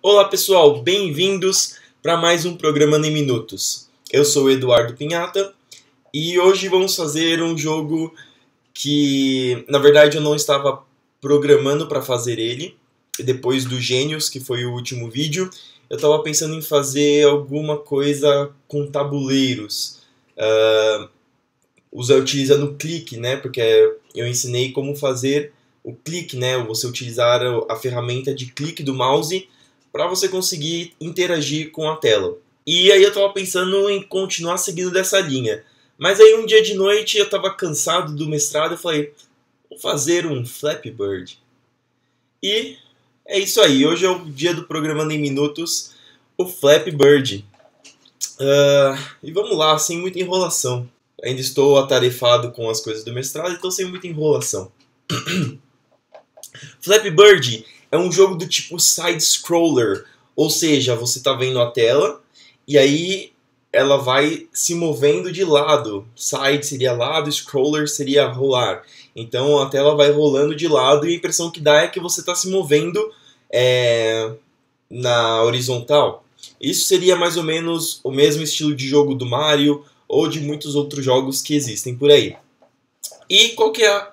Olá pessoal, bem-vindos para mais um programa em Minutos. Eu sou o Eduardo Pinhata e hoje vamos fazer um jogo que, na verdade, eu não estava programando para fazer ele. Depois do Gênios, que foi o último vídeo, eu estava pensando em fazer alguma coisa com tabuleiros, utilizando o clique, né? Porque eu ensinei como fazer o clique, né? Você utilizar a ferramenta de clique do mouse para você conseguir interagir com a tela. E aí eu estava pensando em continuar seguindo dessa linha. Mas aí um dia de noite eu estava cansado do mestrado e falei, vou fazer um Flappy Bird. E é isso aí, hoje é o dia do Programando em Minutos, o Flappy Bird. E vamos lá, sem muita enrolação. Ainda estou atarefado com as coisas do mestrado, então sem muita enrolação. Flappy Bird é um jogo do tipo side-scroller, ou seja, você está vendo a tela e aí ela vai se movendo de lado. Side seria lado, scroller seria rolar. Então a tela vai rolando de lado e a impressão que dá é que você está se movendo na horizontal. Isso seria mais ou menos o mesmo estilo de jogo do Mario ou de muitos outros jogos que existem por aí. E qual que é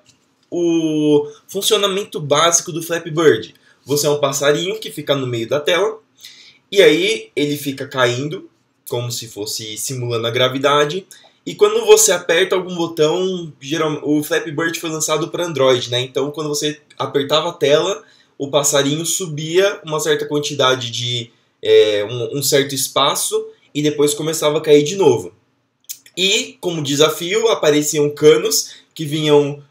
o funcionamento básico do Flappy Bird? Você é um passarinho que fica no meio da tela e aí ele fica caindo como se fosse simulando a gravidade. E quando você aperta algum botão, o Flappy Bird foi lançado para Android, né? Então quando você apertava a tela, o passarinho subia uma certa quantidade de um certo espaço e depois começava a cair de novo. E como desafio apareciam canos que vinham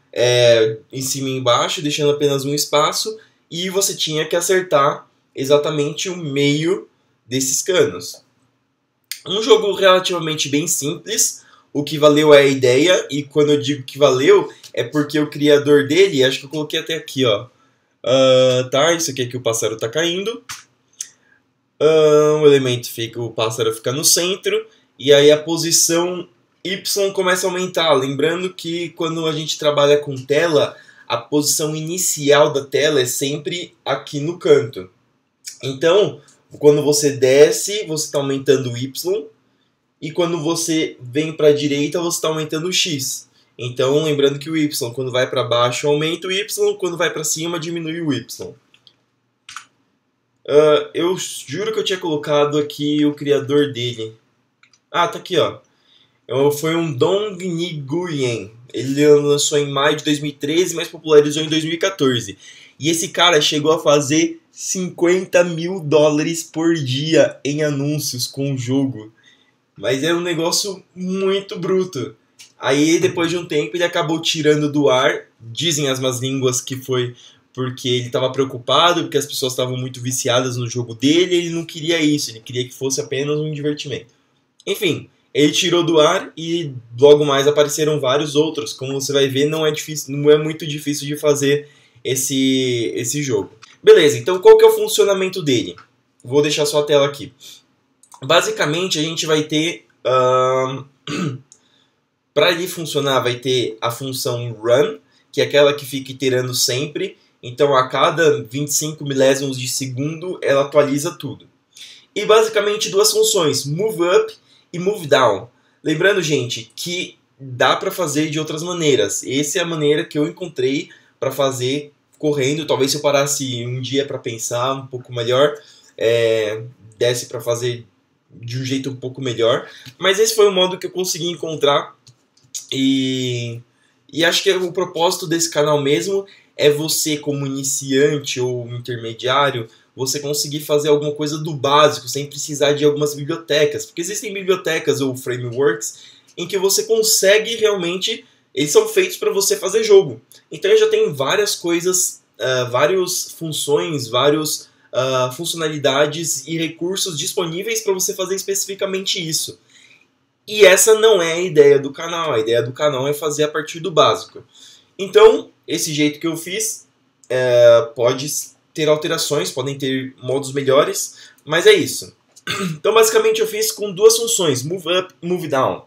em cima e embaixo, deixando apenas um espaço, e você tinha que acertar exatamente o meio desses canos. Um jogo relativamente bem simples, o que valeu é a ideia, e quando eu digo que valeu, é porque o criador dele, acho que eu coloquei até aqui, ó. Isso aqui é que o pássaro está caindo. O elemento fica, o pássaro fica no centro, e aí a posição Y começa a aumentar. Lembrando que quando a gente trabalha com tela, a posição inicial da tela é sempre aqui no canto. Então, quando você desce, você está aumentando o Y, e quando você vem para a direita, você está aumentando o X. Então, lembrando que o Y, quando vai para baixo, aumenta o Y, quando vai para cima, diminui o Y. Eu juro que eu tinha colocado aqui o criador dele. Tá aqui, ó. Foi um Dong Nguyen. Ele lançou em maio de 2013, mas popularizou em 2014. E esse cara chegou a fazer $50 mil por dia em anúncios com o jogo. Mas era um negócio muito bruto. Aí, depois de um tempo, ele acabou tirando do ar. Dizem as más línguas que foi porque ele estava preocupado, porque as pessoas estavam muito viciadas no jogo dele, e ele não queria isso, ele queria que fosse apenas um divertimento. Enfim, ele tirou do ar e logo mais apareceram vários outros. Como você vai ver, não é muito difícil de fazer esse jogo. Beleza, então qual que é o funcionamento dele? Vou deixar só a tela aqui. Basicamente, a gente vai ter... para ele funcionar, vai ter a função run, que é aquela que fica iterando sempre. Então, a cada 25 milésimos de segundo, ela atualiza tudo. E basicamente duas funções, move up e move down. Lembrando, gente, que dá para fazer de outras maneiras. Essa é a maneira que eu encontrei para fazer correndo. Talvez se eu parasse um dia para pensar um pouco melhor, desse para fazer de um jeito um pouco melhor. Mas esse foi o modo que eu consegui encontrar. E acho que o propósito desse canal mesmo é você, como iniciante ou intermediário, você conseguir fazer alguma coisa do básico, sem precisar de algumas bibliotecas. Porque existem bibliotecas ou frameworks em que você consegue realmente... Eles são feitos para você fazer jogo. Então eu já tenho várias coisas, várias funções, várias funcionalidades e recursos disponíveis para você fazer especificamente isso. E essa não é a ideia do canal. A ideia do canal é fazer a partir do básico. Então, esse jeito que eu fiz pode ter alterações, podem ter modos melhores, mas é isso. Então, basicamente, eu fiz com duas funções, move up e move down.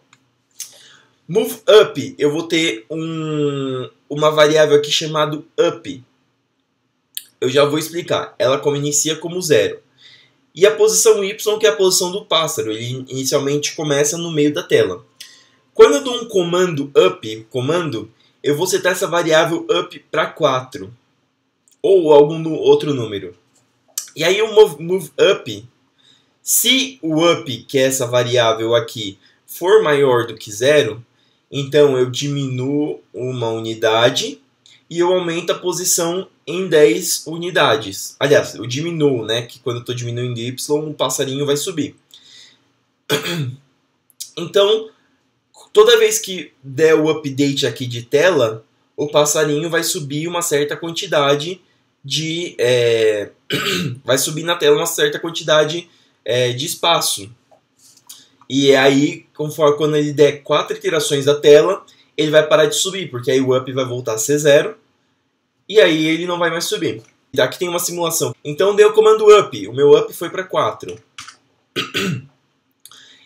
Move up, eu vou ter uma variável aqui chamada up. Eu já vou explicar. Ela inicia como 0. e a posição Y, que é a posição do pássaro. Ele inicialmente começa no meio da tela. Quando eu dou um comando up, eu vou setar essa variável up para 4, ou algum outro número. E aí o move up, se o up, que é essa variável aqui, for maior do que 0, então eu diminuo uma unidade e eu aumento a posição em 10 unidades. Aliás, eu diminuo, né? Que quando eu estou diminuindo y, o passarinho vai subir. Então, toda vez que der o update aqui de tela, o passarinho vai subir uma certa quantidade de... vai subir na tela uma certa quantidade de espaço. E aí, conforme quando ele der 4 iterações da tela, ele vai parar de subir, porque aí o up vai voltar a ser 0, e aí ele não vai mais subir. Aqui tem uma simulação. Então deu o comando up, o meu up foi para 4.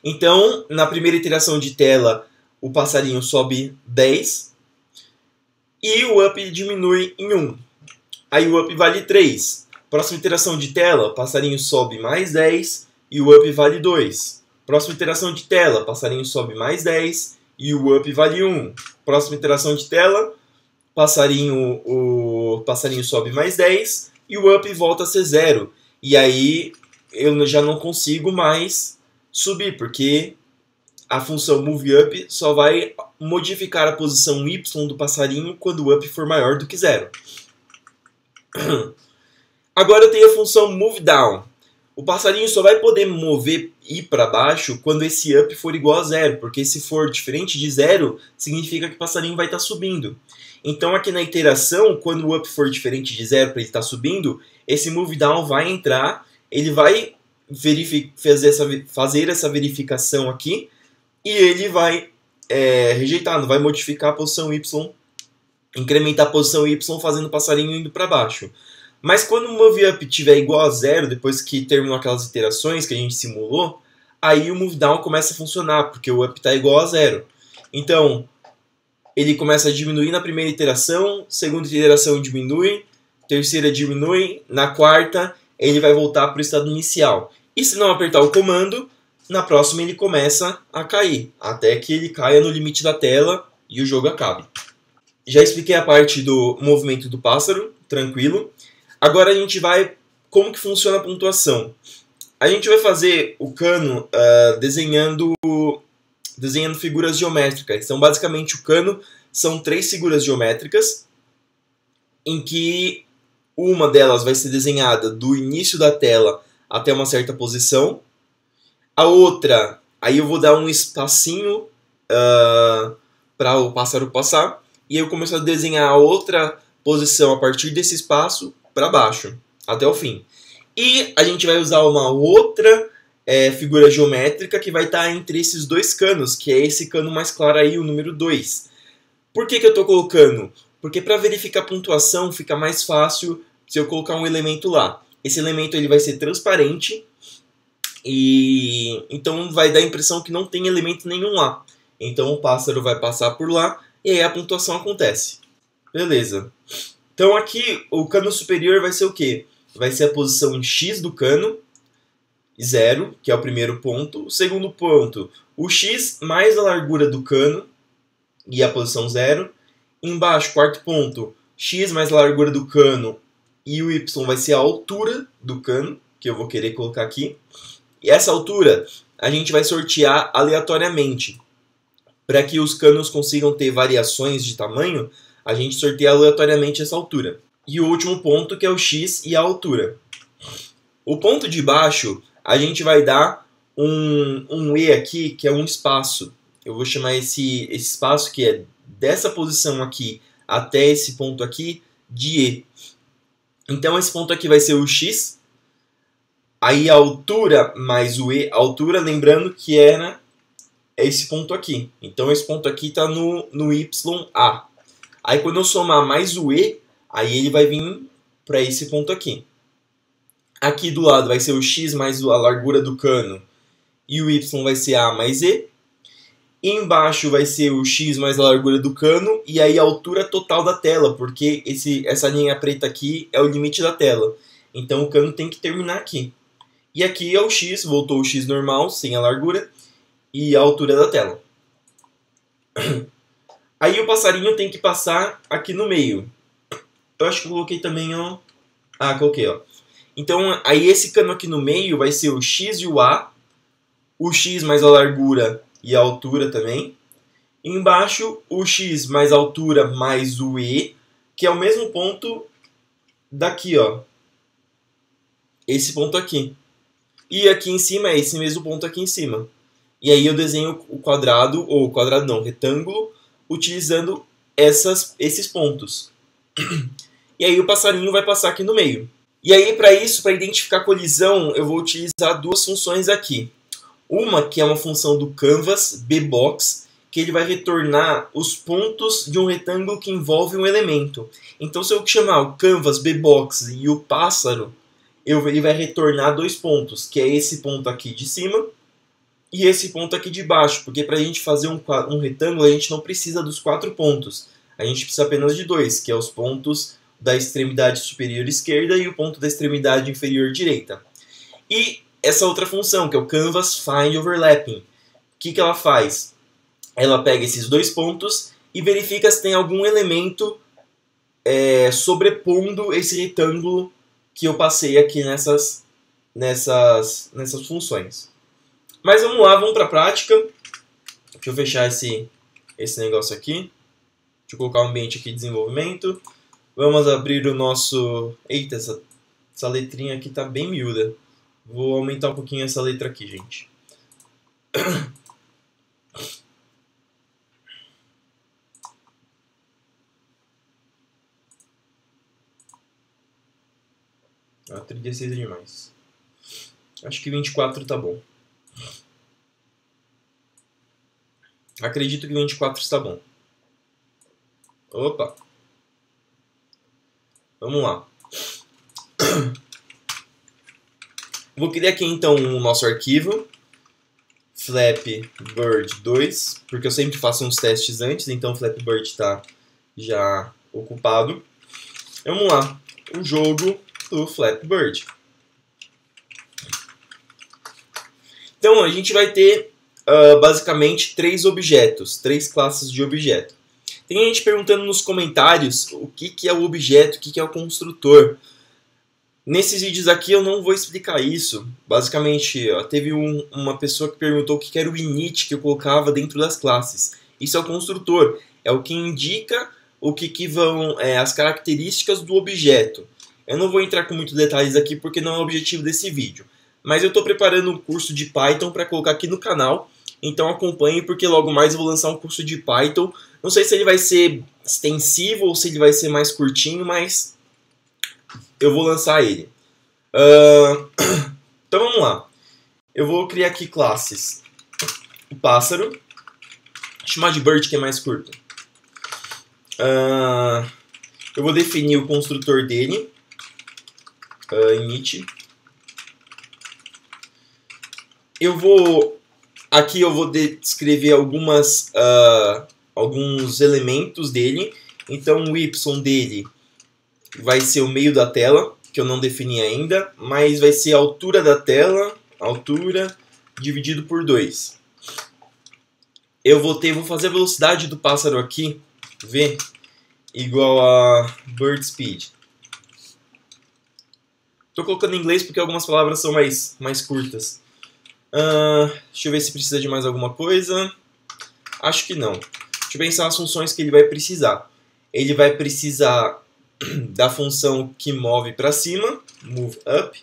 Então, na primeira iteração de tela, o passarinho sobe 10, e o up diminui em 1. Aí o up vale 3. Próxima iteração de tela, o passarinho sobe mais 10, e o up vale 2. Próxima iteração de tela, passarinho sobe mais 10 e o up vale 1. Próxima iteração de tela, o passarinho sobe mais 10 e o up volta a ser 0. E aí eu já não consigo mais subir, porque a função moveUp só vai modificar a posição y do passarinho quando o up for maior do que 0. Agora eu tenho a função moveDown. O passarinho só vai poder mover ir para baixo quando esse up for igual a 0, porque se for diferente de 0, significa que o passarinho vai estar subindo. Então aqui na iteração, quando o up for diferente de 0 para ele estar subindo, esse move down vai entrar, ele vai fazer essa verificação aqui, e ele vai rejeitar, não vai modificar a posição y, incrementar a posição y fazendo o passarinho indo para baixo. Mas quando o moveUp estiver igual a 0, depois que terminou aquelas iterações que a gente simulou, aí o moveDown começa a funcionar, porque o up está igual a 0. Então, ele começa a diminuir na primeira iteração, segunda iteração diminui, terceira diminui, na quarta ele vai voltar para o estado inicial. E se não apertar o comando, na próxima ele começa a cair, até que ele caia no limite da tela e o jogo acabe. Já expliquei a parte do movimento do pássaro, tranquilo. Agora a gente vai... Como que funciona a pontuação? A gente vai fazer o cano desenhando figuras geométricas. Então, basicamente, o cano são 3 figuras geométricas, em que uma delas vai ser desenhada do início da tela até uma certa posição. A outra, aí eu vou dar um espacinho para o pássaro passar, e eu começo a desenhar a outra posição a partir desse espaço para baixo, até o fim. E a gente vai usar uma outra figura geométrica que vai estar entre esses dois canos, que é esse cano mais claro aí, o número 2. Por que eu estou colocando? Porque para verificar a pontuação fica mais fácil se eu colocar um elemento lá. Esse elemento ele vai ser transparente, e então vai dar a impressão que não tem elemento nenhum lá. Então o pássaro vai passar por lá e aí a pontuação acontece. Beleza. Então aqui o cano superior vai ser o quê? Vai ser a posição em x do cano, 0, que é o primeiro ponto. O segundo ponto, o x mais a largura do cano, e a posição 0. Embaixo, quarto ponto, x mais a largura do cano, e o y vai ser a altura do cano, que eu vou querer colocar aqui. E essa altura a gente vai sortear aleatoriamente. Para que os canos consigam ter variações de tamanho, a gente sorteia aleatoriamente essa altura. E o último ponto, que é o x e a altura. O ponto de baixo, a gente vai dar um e aqui, que é um espaço. Eu vou chamar esse espaço, que é dessa posição aqui até esse ponto aqui, de e. Então esse ponto aqui vai ser o x. Aí a altura mais o e, a altura, lembrando que era esse ponto aqui. Então esse ponto aqui está no YA. Aí quando eu somar mais o e, aí ele vai vir para esse ponto aqui. Aqui do lado vai ser o x mais a largura do cano, e o y vai ser a mais e. E embaixo vai ser o x mais a largura do cano, e aí a altura total da tela, porque essa linha preta aqui é o limite da tela. Então o cano tem que terminar aqui. E aqui é o x, voltou o x normal, sem a largura, e a altura da tela. Aí o passarinho tem que passar aqui no meio. Eu acho que eu coloquei também, ó. Ah, coloquei, ó. Então, aí esse cano aqui no meio vai ser o x e o x mais a largura e a altura também. E embaixo, o x mais a altura mais o e, que é o mesmo ponto daqui, ó. Esse ponto aqui. E aqui em cima é esse mesmo ponto aqui em cima. E aí eu desenho o quadrado, ou quadrado não, retângulo, utilizando esses pontos. E aí o passarinho vai passar aqui no meio. E aí para isso, para identificar colisão, eu vou utilizar duas funções aqui. Uma que é uma função do canvas, bbox, que ele vai retornar os pontos de um retângulo que envolve um elemento. Então se eu chamar o canvas, bbox e o pássaro, ele vai retornar dois pontos, que é esse ponto aqui de cima e esse ponto aqui de baixo, porque para a gente fazer um retângulo a gente não precisa dos 4 pontos, a gente precisa apenas de 2, que é os pontos da extremidade superior esquerda e o ponto da extremidade inferior direita. E essa outra função, que é o canvas find overlapping, o que ela faz? Ela pega esses dois pontos e verifica se tem algum elemento sobrepondo esse retângulo que eu passei aqui nessas funções. Mas vamos lá, vamos para a prática. Deixa eu fechar esse negócio aqui. Deixa eu colocar o ambiente aqui de desenvolvimento. Vamos abrir o nosso... Eita, essa letrinha aqui está bem miúda. Vou aumentar um pouquinho essa letra aqui, gente. Ah, 36 é demais. Acho que 24 tá bom. Acredito que 24 está bom. Opa! Vamos lá. Vou criar aqui então o nosso arquivo. Flapbird2, porque eu sempre faço uns testes antes, então o Flapbird está já ocupado. Vamos lá. O jogo do Flapbird. Então a gente vai ter basicamente 3 objetos, 3 classes de objeto. Tem gente perguntando nos comentários o que é o objeto, o que é o construtor. Nesses vídeos aqui eu não vou explicar isso. Basicamente, teve uma pessoa que perguntou o que era o init que eu colocava dentro das classes. Isso é o construtor, é o que indica o que vão as características do objeto. Eu não vou entrar com muitos detalhes aqui porque não é o objetivo desse vídeo. Mas eu estou preparando um curso de Python para colocar aqui no canal. Então acompanhe, porque logo mais eu vou lançar um curso de Python. Não sei se ele vai ser extensivo ou se ele vai ser mais curtinho, mas eu vou lançar ele. Então vamos lá. Eu vou criar aqui classes. O pássaro. Vou chamar de bird, que é mais curto. Eu vou definir o construtor dele. Init. Aqui eu vou descrever alguns elementos dele. Então o y dele vai ser o meio da tela, que eu não defini ainda, mas vai ser a altura da tela, altura dividido por 2. Vou fazer a velocidade do pássaro aqui, v, igual a bird speed. Estou colocando em inglês porque algumas palavras são mais curtas. Deixa eu ver se precisa de mais alguma coisa. Acho que não. Deixa eu pensar as funções que ele vai precisar. Ele vai precisar da função que move para cima, move up,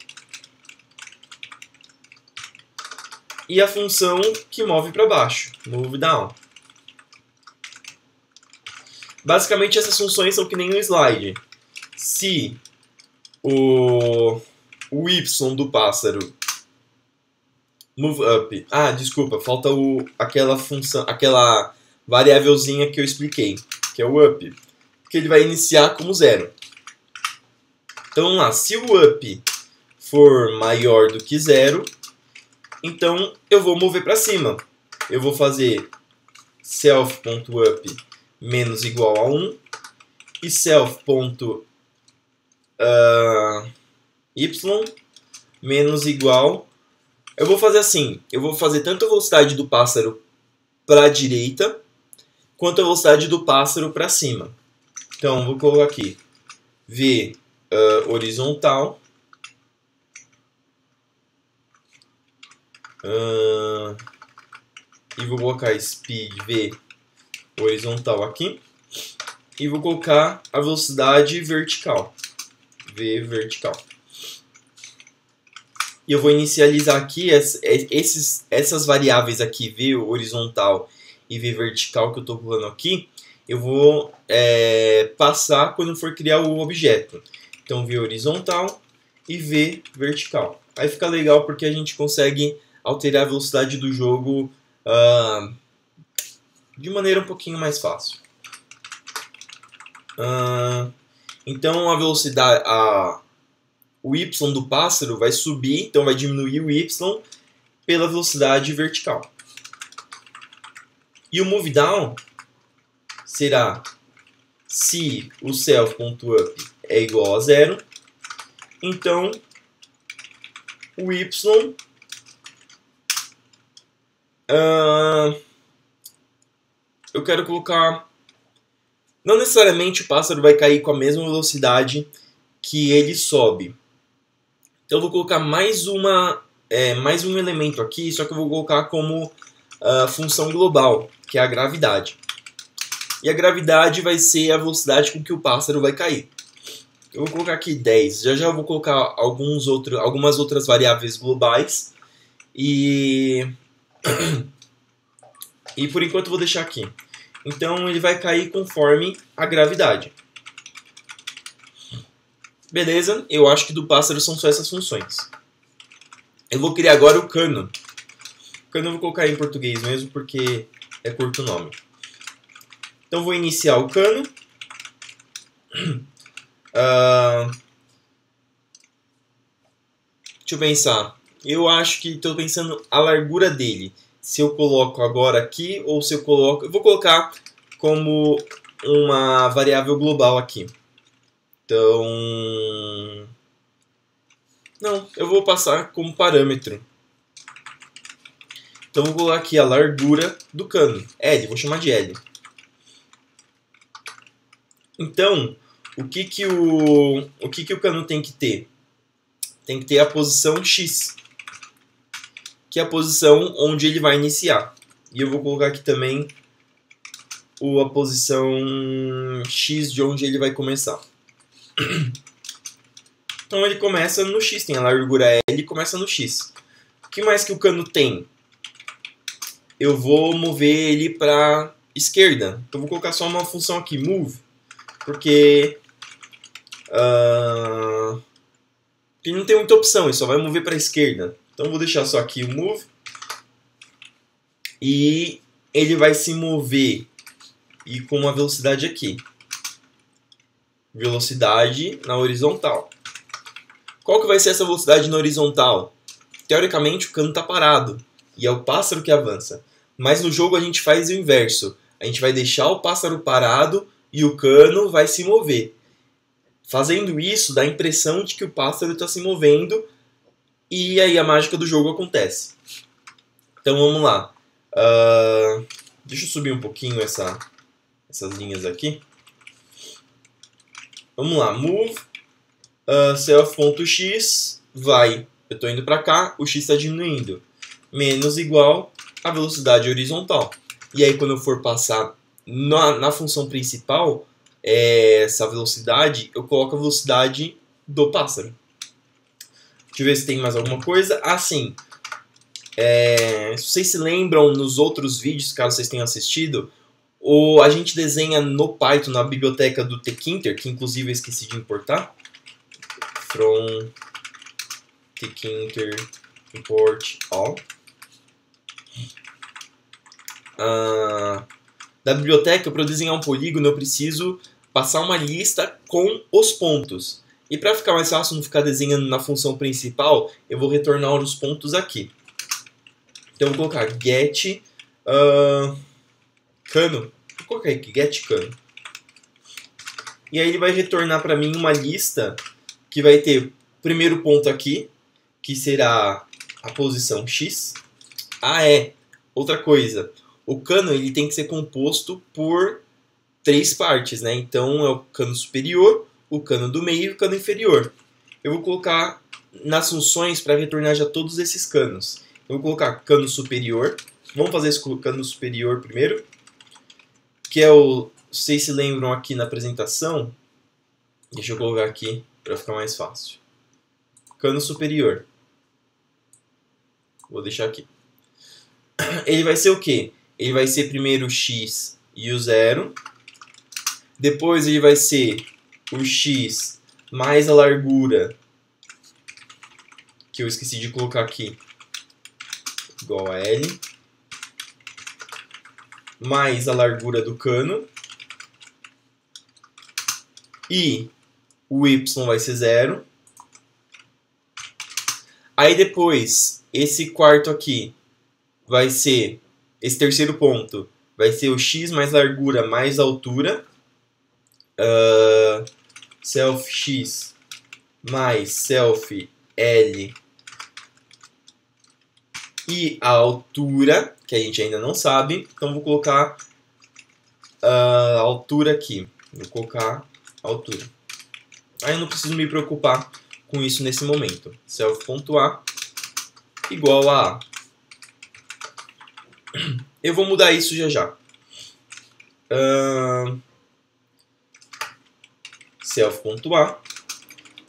e a função que move para baixo, move down. Basicamente essas funções são que nem no slide. Se o y do pássaro move up. Ah, desculpa, falta aquela variávelzinha que eu expliquei, que é o up, que ele vai iniciar como 0. Então vamos lá, se o up for maior do que 0, então eu vou mover para cima. Eu vou fazer self.up menos igual a 1 e self.y menos igual. Eu vou fazer assim, eu vou fazer tanto a velocidade do pássaro para a direita, quanto a velocidade do pássaro para cima. Então, vou colocar aqui v horizontal, e vou colocar speed v horizontal aqui, e vou colocar a velocidade vertical, v vertical. E eu vou inicializar aqui essas variáveis aqui, v horizontal e v vertical que eu estou pulando aqui, eu vou passar quando for criar o objeto. Então, v horizontal e v vertical. Aí fica legal porque a gente consegue alterar a velocidade do jogo de maneira um pouquinho mais fácil. Então, a velocidade... o y do pássaro vai subir, então vai diminuir o y pela velocidade vertical. E o move down será se o self.up é igual a 0, então o y eu quero colocar... Não necessariamente o pássaro vai cair com a mesma velocidade que ele sobe. Então eu vou colocar mais um elemento aqui, só que eu vou colocar como função global, que é a gravidade. E a gravidade vai ser a velocidade com que o pássaro vai cair. Eu vou colocar aqui 10. Já eu vou colocar algumas outras variáveis globais. E por enquanto eu vou deixar aqui. Então ele vai cair conforme a gravidade. Beleza, eu acho que do pássaro são só essas funções. Eu vou criar agora o cano. O cano eu vou colocar em português mesmo, porque é curto o nome. Então vou iniciar o cano. Deixa eu pensar. Eu acho que estou pensando a largura dele. Se eu coloco agora aqui, ou se eu coloco... Eu vou colocar como uma variável global aqui. Então... Não, eu vou passar como parâmetro. Então vou colocar aqui a largura do cano. L, vou chamar de L. Então, o que o cano tem que ter? Tem que ter a posição X, que é a posição onde ele vai iniciar. E eu vou colocar aqui também a posição X de onde ele vai começar. Então ele começa no X, tem a largura L e começa no X. O que mais que o cano tem? Eu vou mover ele para esquerda. Então vou colocar só uma função aqui, move, porque ele não tem muita opção, ele só vai mover para a esquerda. Então vou deixar só aqui o move. E ele vai se mover e com uma velocidade aqui. Velocidade na horizontal. Qual que vai ser essa velocidade na horizontal? Teoricamente o cano está parado e é o pássaro que avança. Mas no jogo a gente faz o inverso. A gente vai deixar o pássaro parado e o cano vai se mover. Fazendo isso, dá a impressão de que o pássaro está se movendo e aí a mágica do jogo acontece. Então vamos lá. Deixa eu subir um pouquinho essas linhas aqui. Vamos lá, move self.x vai. Eu estou indo para cá, o x está diminuindo. Menos igual a velocidade horizontal. E aí quando eu for passar na função principal, essa velocidade, eu coloco a velocidade do pássaro. Deixa eu ver se tem mais alguma coisa. Ah, sim. Se vocês se lembram nos outros vídeos, caso vocês tenham assistido, a gente desenha no Python, na biblioteca do tkinter, que inclusive eu esqueci de importar. From tkinter import all. Da biblioteca, para eu desenhar um polígono, eu preciso passar uma lista com os pontos. E para ficar mais fácil, não ficar desenhando na função principal, eu vou retornar os pontos aqui. Então eu vou colocar get cano. Vou colocar aqui, get cano. E aí ele vai retornar para mim uma lista que vai ter o primeiro ponto aqui, que será a posição X. Outra coisa. O cano ele tem que ser composto por 3 partes, né? Então é o cano superior, o cano do meio e o cano inferior. Eu vou colocar nas funções para retornar já todos esses canos. Eu vou colocar cano superior. Vamos fazer esse cano superior primeiro. Que é o... Vocês se lembram aqui na apresentação? Deixa eu colocar aqui para ficar mais fácil. Cano superior. Vou deixar aqui. Ele vai ser o quê? Ele vai ser primeiro o X e o 0. Depois ele vai ser o X mais a largura, que eu esqueci de colocar aqui, igual a L, mais a largura do cano. E o Y vai ser 0. Aí depois, esse quarto aqui vai ser, esse terceiro ponto, vai ser o X mais largura mais altura. Self X mais self L e a altura, que a gente ainda não sabe. Então vou colocar a altura aqui. Vou colocar a altura. Aí eu não preciso me preocupar com isso nesse momento. Self.a igual a A. Eu vou mudar isso já já. Self.a.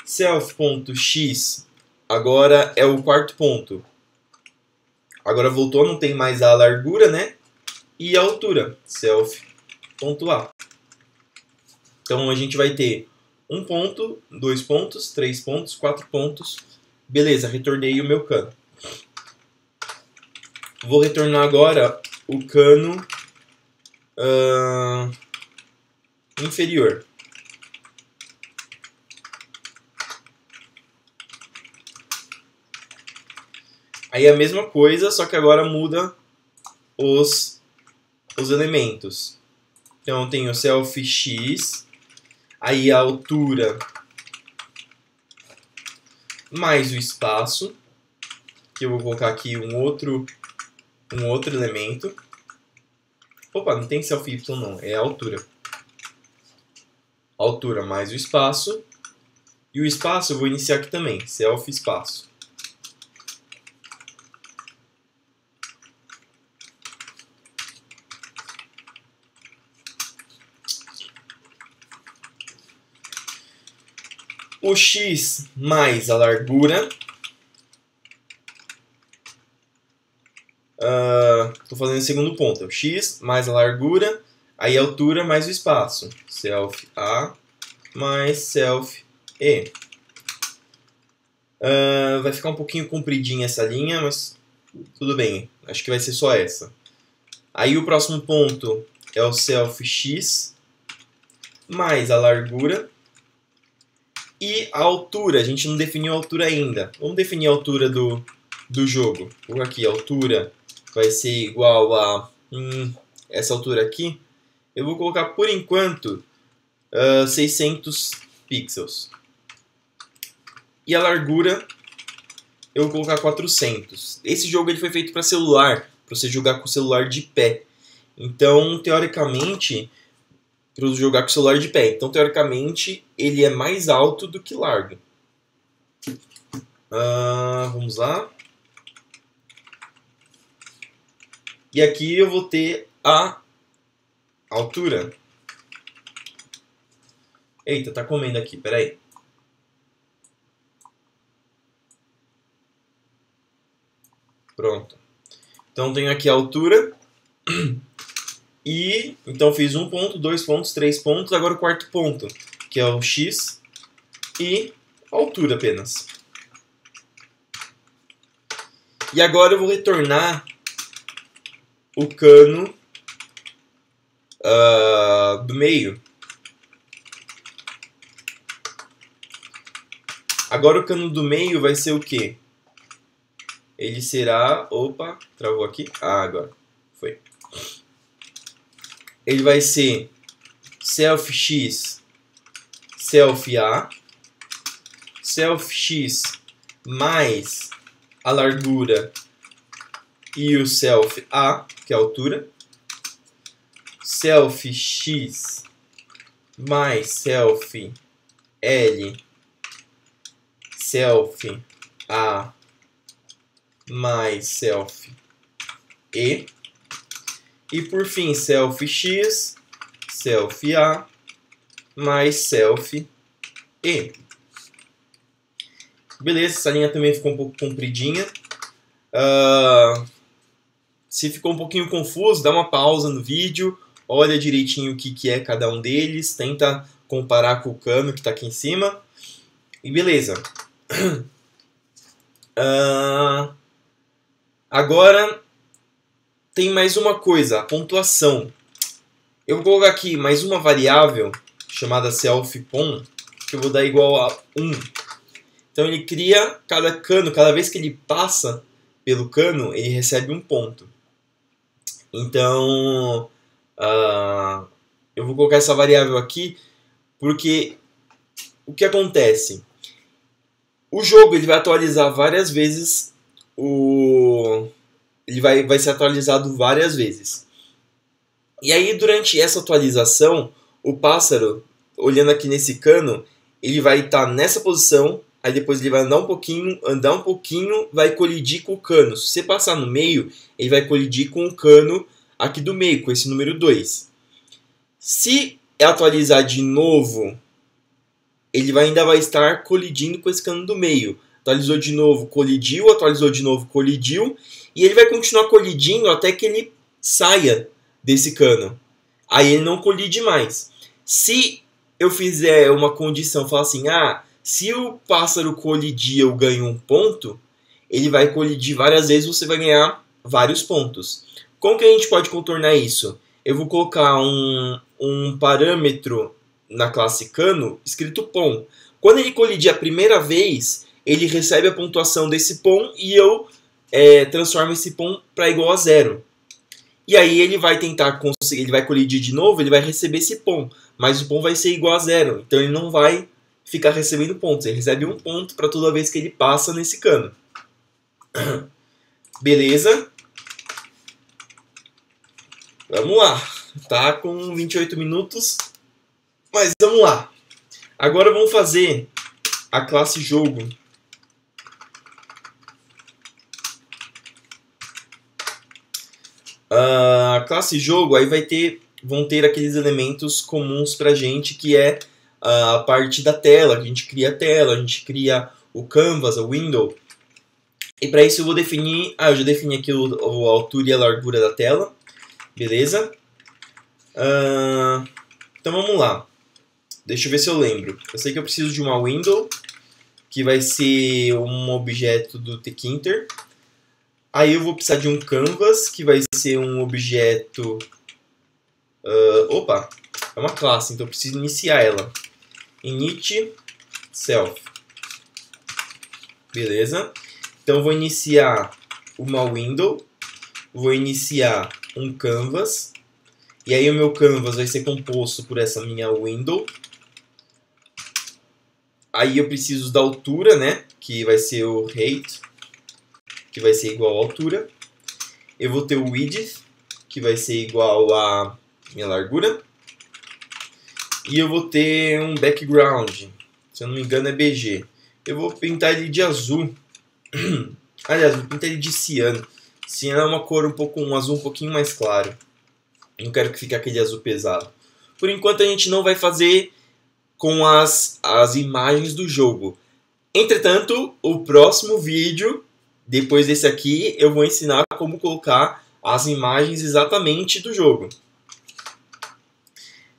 Self.x agora é o quarto ponto. Agora voltou, não tem mais a largura, né? E a altura. Self.a. Então a gente vai ter 1 ponto, 2 pontos, 3 pontos, 4 pontos. Beleza, retornei o meu cano. Vou retornar agora o cano inferior. Aí é a mesma coisa, só que agora muda os elementos. Então eu tenho self x, aí a altura mais o espaço, que eu vou colocar aqui um outro elemento. Opa, não tem self y não, é a altura. Altura mais o espaço. E o espaço eu vou iniciar aqui também, self espaço. O x mais a largura. Estou fazendo o segundo ponto. O x mais a largura. Aí a altura mais o espaço. Self A mais self E. Vai ficar um pouquinho compridinha essa linha, mas tudo bem. Acho que vai ser só essa. Aí o próximo ponto é o self x mais a largura. E a altura, a gente não definiu a altura ainda. Vamos definir a altura do jogo. Vou aqui, a altura vai ser igual a essa altura aqui. Eu vou colocar, por enquanto, 600 pixels. E a largura, eu vou colocar 400. Esse jogo ele foi feito para celular, para você jogar com o celular de pé. Então, teoricamente, para jogar com o celular de pé. Então, teoricamente, ele é mais alto do que largo. Vamos lá. E aqui eu vou ter a altura. Eita, tá comendo aqui, peraí. Pronto. Então, tenho aqui a altura. E, então, fiz 1 ponto, 2 pontos, 3 pontos. Agora o quarto ponto, que é o x e a altura apenas. E agora eu vou retornar o cano do meio. Agora o cano do meio vai ser o quê? Ele será... Opa, travou aqui. Agora. Foi. Ele vai ser self x, self a, self x mais a largura e o self A, que é a altura, self X mais self L, self A mais self E, e por fim self X, self A mais self E. Beleza, essa linha também ficou um pouco compridinha. Se ficou um pouquinho confuso, dá uma pausa no vídeo, olha direitinho o que é cada um deles, tenta comparar com o cano que está aqui em cima. E beleza. Agora tem mais uma coisa, a pontuação. Eu vou colocar aqui mais uma variável chamada self_pon, que eu vou dar igual a 1. Então ele cria cada cano, cada vez que ele passa pelo cano, ele recebe um ponto. Então eu vou colocar essa variável aqui porque o que acontece? O jogo ele vai atualizar várias vezes, ele vai ser atualizado várias vezes. E aí durante essa atualização, o pássaro, olhando aqui nesse cano, ele vai estar nessa posição. Aí depois ele vai andar um pouquinho, vai colidir com o cano. Se você passar no meio, ele vai colidir com o cano aqui do meio, com esse número 2. Se atualizar de novo, ele ainda vai estar colidindo com esse cano do meio. Atualizou de novo, colidiu, atualizou de novo, colidiu. E ele vai continuar colidindo até que ele saia desse cano. Aí ele não colide mais. Se eu fizer uma condição, falar assim, se o pássaro colidir eu ganho um ponto, ele vai colidir várias vezes, você vai ganhar vários pontos. Como que a gente pode contornar isso? Eu vou colocar um parâmetro na classe cano escrito pon. Quando ele colidir a primeira vez, ele recebe a pontuação desse pon e eu transformo esse pon para igual a 0. E aí ele vai tentar conseguir, ele vai colidir de novo, ele vai receber esse pon, mas o pon vai ser igual a 0. Então ele não vai ficar recebendo pontos. Ele recebe um ponto para toda vez que ele passa nesse cano. Beleza? Vamos lá. Tá com 28 minutos. Mas vamos lá. Agora vamos fazer a classe jogo. A classe jogo aí vão ter aqueles elementos comuns pra gente, que é a parte da tela, que a gente cria a tela, a gente cria o canvas, a window. E para isso eu vou definir, eu já defini aqui a altura e a largura da tela, beleza? Então vamos lá, deixa eu ver se eu lembro. Eu sei que eu preciso de uma window, que vai ser um objeto do Tkinter. Aí eu vou precisar de um canvas, que vai ser um objeto... é uma classe, então eu preciso iniciar ela. Init self. Beleza? Então eu vou iniciar uma window, vou iniciar um canvas, e aí o meu canvas vai ser composto por essa minha window. Aí eu preciso da altura, né? Que vai ser o height, que vai ser igual à altura. Eu vou ter o width, que vai ser igual à minha largura. E eu vou ter um background, se eu não me engano é BG. Eu vou pintar ele de azul. Aliás, vou pintar ele de ciano. Ciano é uma cor um azul um pouquinho mais claro. Eu não quero que fique aquele azul pesado. Por enquanto a gente não vai fazer com as imagens do jogo. Entretanto, o próximo vídeo, depois desse aqui, eu vou ensinar como colocar as imagens exatamente do jogo.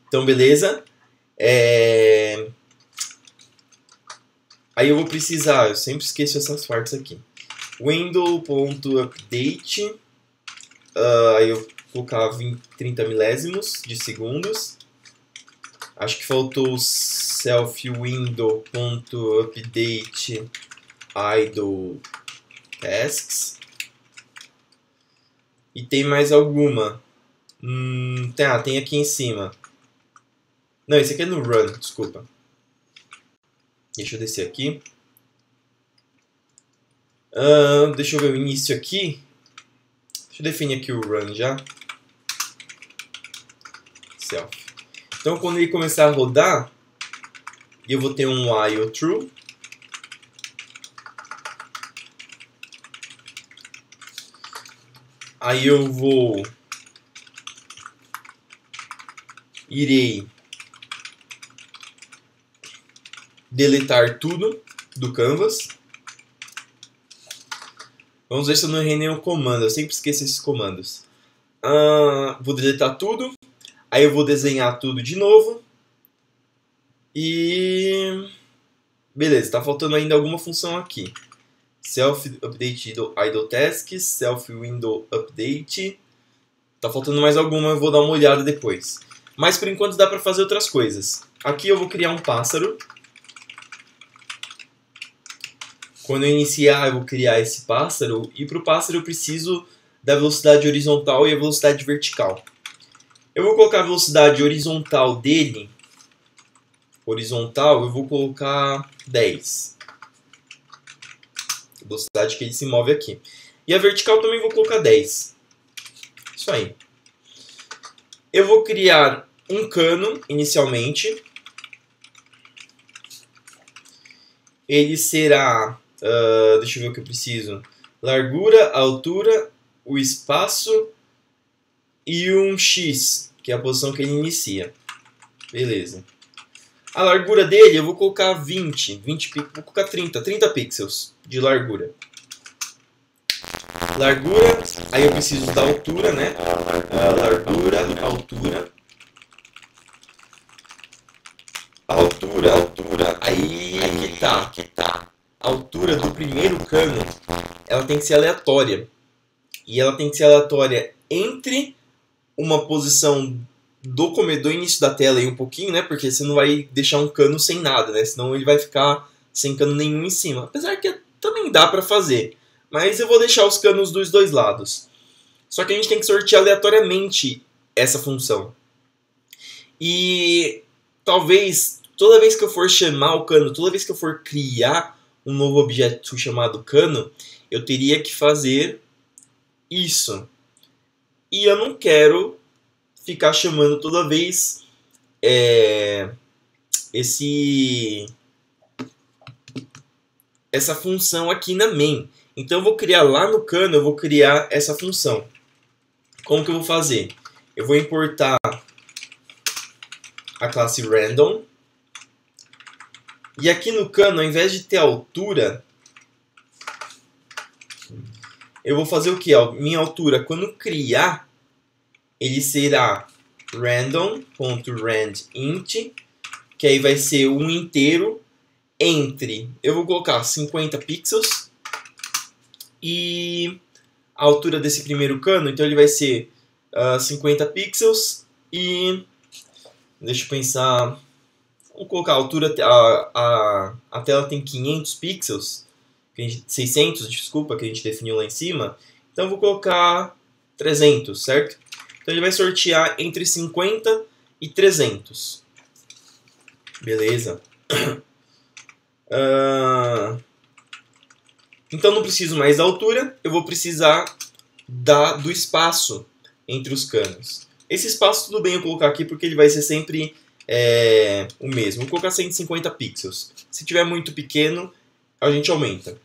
Então, beleza? Aí eu vou precisar, eu sempre esqueço essas partes aqui. Window.update. Aí eu vou colocar 30 milésimos de segundos. Acho que faltou self_window.update idle tasks. E tem mais alguma. Tem aqui em cima. Não, esse aqui é no run, desculpa. Deixa eu descer aqui. Deixa eu ver o início aqui. Deixa eu definir aqui o run já. Self. Então quando ele começar a rodar, eu vou ter um while true. Aí eu irei deletar tudo do canvas. Vamos ver se eu não errei nenhum comando. Eu sempre esqueço esses comandos. Vou deletar tudo. Aí eu vou desenhar tudo de novo. E... beleza, está faltando ainda alguma função aqui. Self update idle tasks, self window update. Tá faltando mais alguma, eu vou dar uma olhada depois. Mas por enquanto dá para fazer outras coisas. Aqui eu vou criar um pássaro. Quando eu iniciar, eu vou criar esse pássaro. E para o pássaro eu preciso da velocidade horizontal e a velocidade vertical. Eu vou colocar a velocidade horizontal dele. Horizontal, eu vou colocar 10. A velocidade que ele se move aqui. E a vertical também vou colocar 10. Isso aí. Eu vou criar um cano inicialmente. Ele será... deixa eu ver o que eu preciso. Largura, altura, o espaço e um X, que é a posição que ele inicia. Beleza. A largura dele eu vou colocar 20 vou colocar 30 pixels de largura. Largura, aí eu preciso da altura, né? Largura, altura. Altura. Aí que tá. A altura do primeiro cano, ela tem que ser aleatória. E ela tem que ser aleatória entre uma posição do início da tela e um pouquinho, né? Porque você não vai deixar um cano sem nada, né? Senão ele vai ficar sem cano nenhum em cima. Apesar que também dá pra fazer. Mas eu vou deixar os canos dos dois lados. Só que a gente tem que sortear aleatoriamente essa função. E talvez toda vez que eu for chamar o cano, toda vez que eu for criar um novo objeto chamado cano, eu teria que fazer isso. E eu não quero ficar chamando toda vez essa função aqui na main. Então eu vou criar lá no cano, eu vou criar essa função. Como que eu vou fazer? Eu vou importar a classe random. E aqui no cano, ao invés de ter altura, eu vou fazer o que? Minha altura, quando criar, ele será random.randInt, que aí vai ser um inteiro entre, eu vou colocar 50 pixels, e a altura desse primeiro cano, então ele vai ser 50 pixels, e deixa eu pensar, vamos colocar a altura, a tela tem 500 pixels, 600, desculpa, que a gente definiu lá em cima, então eu vou colocar 300, certo? Então ele vai sortear entre 50 e 300. Beleza. Então não preciso mais da altura, eu vou precisar do espaço entre os canos. Esse espaço tudo bem eu colocar aqui porque ele vai ser sempre o mesmo. Vou colocar 150 pixels. Se tiver muito pequeno, a gente aumenta.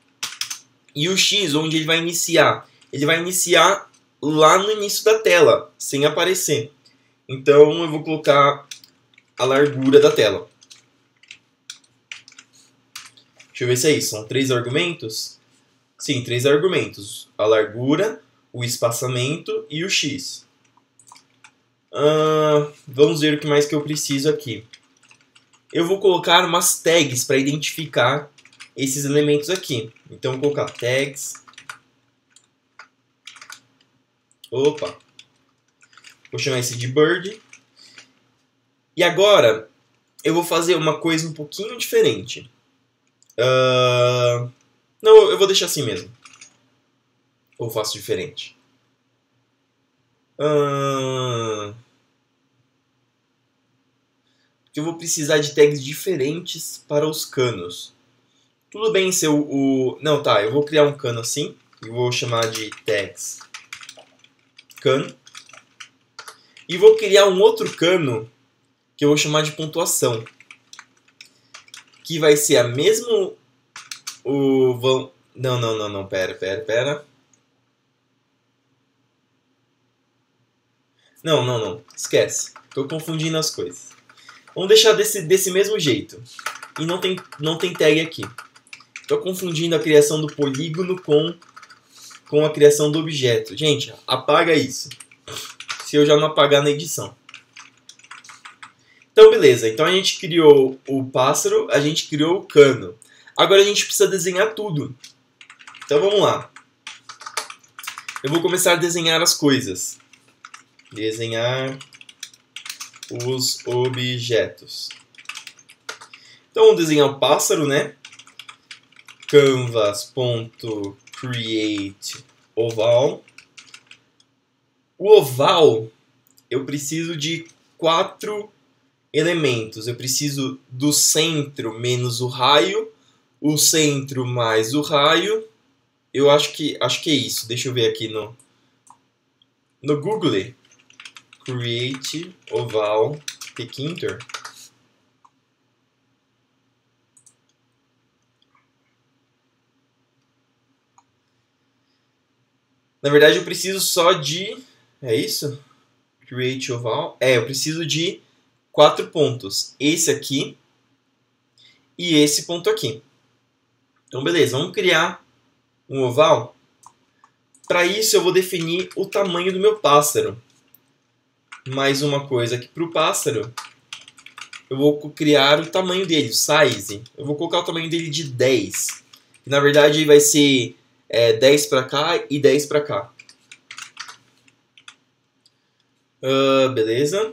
E o X, onde ele vai iniciar? Ele vai iniciar lá no início da tela, sem aparecer. Então eu vou colocar a largura da tela. Deixa eu ver se é isso. São 3 argumentos? Sim, 3 argumentos. A largura, o espaçamento e o X. Vamos ver o que mais que eu preciso aqui. Eu vou colocar umas tags para identificar esses elementos aqui. Então eu vou colocar tags. Opa! Vou chamar esse de bird. E agora eu vou fazer uma coisa um pouquinho diferente. Não, eu vou deixar assim mesmo. Ou faço diferente? Porque eu vou precisar de tags diferentes para os canos. Tudo bem ser o... Não, tá, eu vou criar um cano assim. E vou chamar de tags cano. E vou criar um outro cano que eu vou chamar de pontuação. Que vai ser a mesmo... Não, pera. Não, esquece. Tô confundindo as coisas. Vamos deixar desse mesmo jeito. E não tem tag aqui. Tô confundindo a criação do polígono com a criação do objeto. Gente, apaga isso. Se eu já não apagar na edição. Então, beleza. Então a gente criou o pássaro, a gente criou o cano. Agora a gente precisa desenhar tudo. Então vamos lá. Eu vou começar a desenhar as coisas. Desenhar os objetos. Então vamos desenhar o pássaro, né? Canvas.create oval. O oval, eu preciso de 4 elementos. Eu preciso do centro menos o raio, o centro mais o raio. Eu acho que é isso. Deixa eu ver aqui no Google. Create oval Pkinter. Na verdade, eu preciso só de... É isso? Create oval. Eu preciso de 4 pontos. Esse aqui e esse ponto aqui. Então, beleza. Vamos criar um oval. Para isso, eu vou definir o tamanho do meu pássaro. Mais uma coisa aqui para o pássaro. Eu vou criar o tamanho dele, o size. Eu vou colocar o tamanho dele de 10. E, na verdade, vai ser 10 para cá e 10 para cá. Beleza.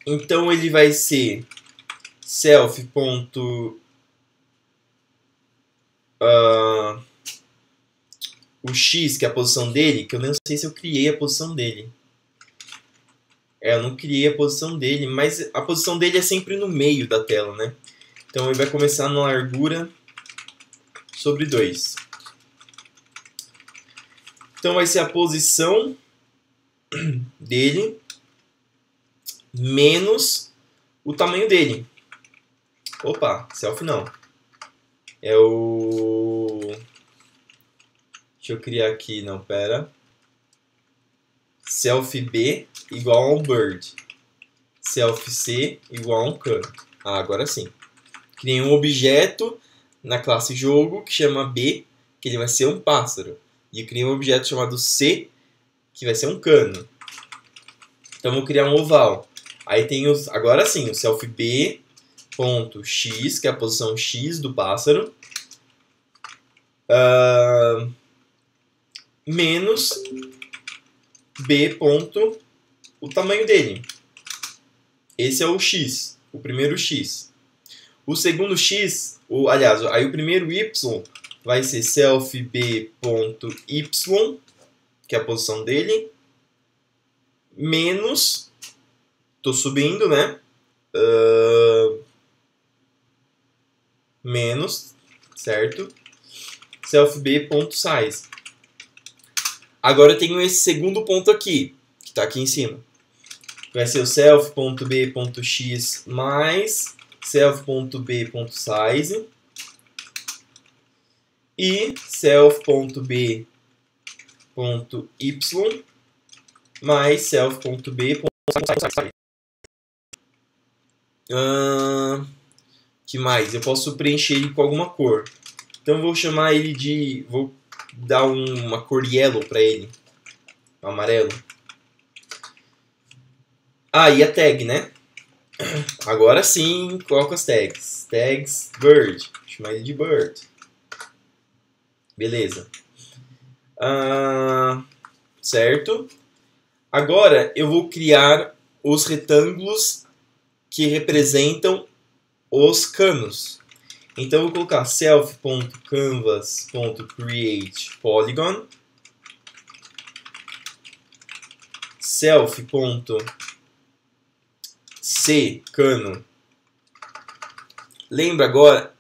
Então, ele vai ser self. O X, que é a posição dele, que eu não sei se eu criei a posição dele. Eu não criei a posição dele, mas a posição dele é sempre no meio da tela, né? Então ele vai começar na largura sobre 2. Então vai ser a posição dele menos o tamanho dele. Opa, self não. É o... Deixa eu criar aqui, não, pera. Self B igual a um bird. Self C igual a um cano. Agora sim. Criei um objeto na classe jogo que chama B, que ele vai ser um pássaro. E eu criei um objeto chamado C, que vai ser um cano. Então eu vou criar um oval. Aí tem agora sim, o self B.x, que é a posição X do pássaro. Menos B. O tamanho dele. Esse é o X, o primeiro X. O segundo X, aí o primeiro Y vai ser self B.y, que é a posição dele, menos, tô subindo, né? Menos, certo? Self B.size. Agora eu tenho esse segundo ponto aqui, que está aqui em cima. Vai ser o self.b.x mais self.b.size e self.b.y mais self.b.size. Que mais? Eu posso preencher ele com alguma cor. Então eu vou chamar ele de... Vou dar uma cor yellow para ele. Um amarelo. E a tag, né? Agora sim, coloco as tags. Tags bird. Vou chamar ele de bird. Beleza. Certo. Agora eu vou criar os retângulos que representam os canos. Então eu vou colocar self.canvas.create polygon. Self.c cano lembra agora,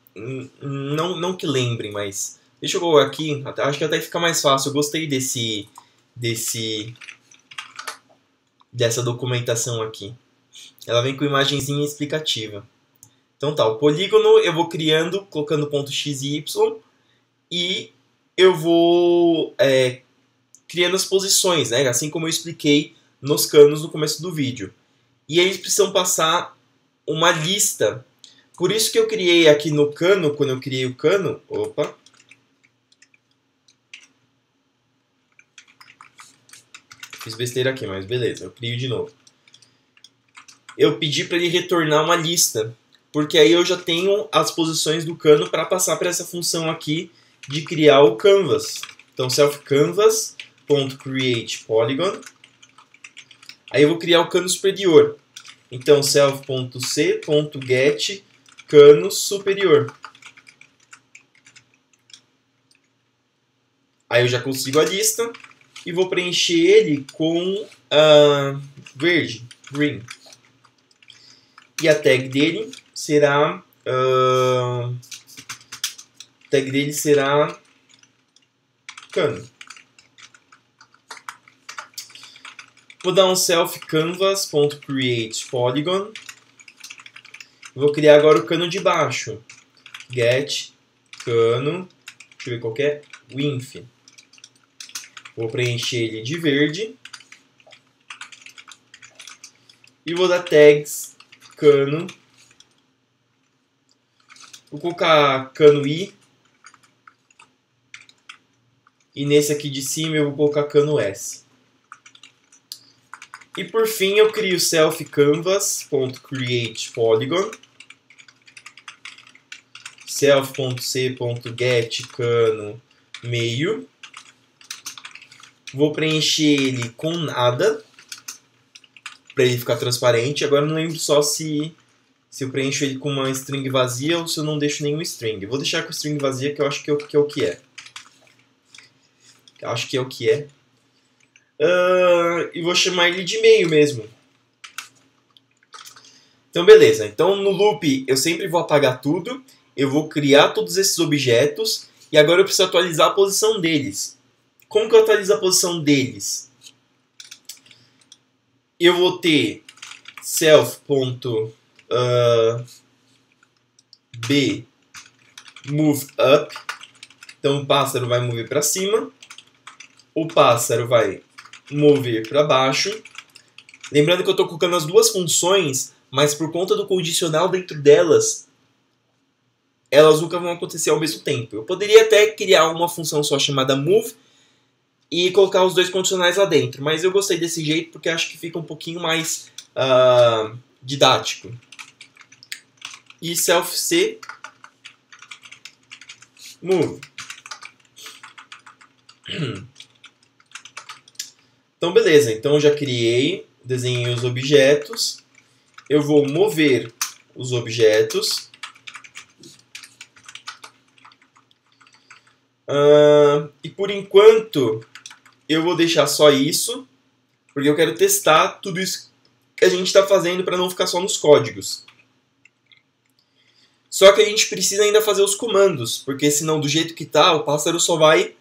não que lembrem, mas deixa eu colocar aqui, acho que até fica mais fácil. Eu gostei dessa documentação aqui. Ela vem com imagenzinha explicativa. Então tá, o polígono eu vou criando, colocando ponto x e y, e eu vou criando as posições, né? Assim como eu expliquei nos canos no começo do vídeo. E eles precisam passar uma lista. Por isso que eu criei aqui no cano, quando eu criei o cano... Opa! Fiz besteira aqui, mas beleza, eu crio de novo. Eu pedi para ele retornar uma lista, porque aí eu já tenho as posições do cano para passar para essa função aqui de criar o canvas. Então, self-canvas.createPolygon. Aí eu vou criar o cano superior. Então, self.c.get cano superior. Aí eu já consigo a lista e vou preencher ele com verde, green. E a tag dele será cano. Vou dar um self-canvas.createPolygon. Vou criar agora o cano de baixo. Get cano, deixa eu ver qual que é, width. Vou preencher ele de verde. E vou dar tags cano. Vou colocar cano I. E nesse aqui de cima eu vou colocar cano S. E por fim eu crio self-canvas.createPolygon. Self.c.get cano meio. Vou preencher ele com nada, para ele ficar transparente. Agora eu não lembro só se eu preencho ele com uma string vazia ou se eu não deixo nenhum string. Eu vou deixar com string vazia, que eu acho que é o que é. Acho que é o que é. E vou chamar ele de meio mesmo. Então beleza. Então no loop eu sempre vou apagar tudo. Eu vou criar todos esses objetos. E agora eu preciso atualizar a posição deles. Como que eu atualizo a posição deles? Eu vou ter self.b move up. Então o pássaro vai mover para cima. O pássaro vai mover para baixo. Lembrando que eu estou colocando as duas funções, mas por conta do condicional dentro delas, elas nunca vão acontecer ao mesmo tempo. Eu poderia até criar uma função só chamada move e colocar os dois condicionais lá dentro, mas eu gostei desse jeito porque acho que fica um pouquinho mais didático. E self-c move. Então beleza, então eu já criei, desenhei os objetos. Eu vou mover os objetos. E por enquanto eu vou deixar só isso, porque eu quero testar tudo isso que a gente está fazendo para não ficar só nos códigos. Só que a gente precisa ainda fazer os comandos, porque senão do jeito que tá, o pássaro só vai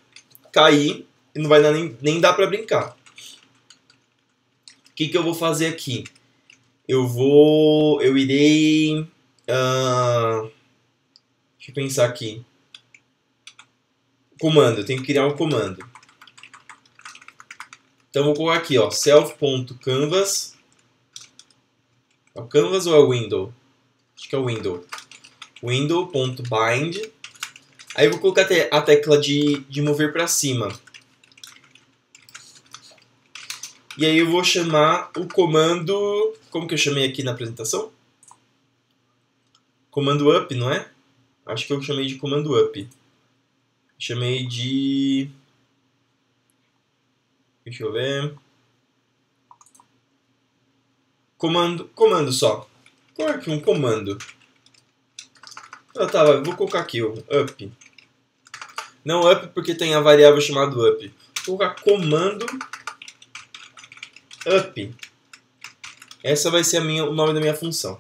cair e não vai dar nem dar para brincar. O que eu vou fazer aqui? Eu irei... deixa eu pensar aqui. Comando, eu tenho que criar um comando. Então eu vou colocar aqui, ó, self.canvas. É o canvas ou é o window? Acho que é o window. Window.bind. Aí eu vou colocar a tecla de mover para cima. E aí eu vou chamar o comando... Como que eu chamei aqui na apresentação? Comando up, não é? Acho que eu chamei de comando up. Chamei de... Deixa eu ver... Comando só. Coloca aqui um comando. Vou colocar aqui o up. Não up porque tem a variável chamada up. Vou colocar comando up. Essa vai ser o nome da minha função.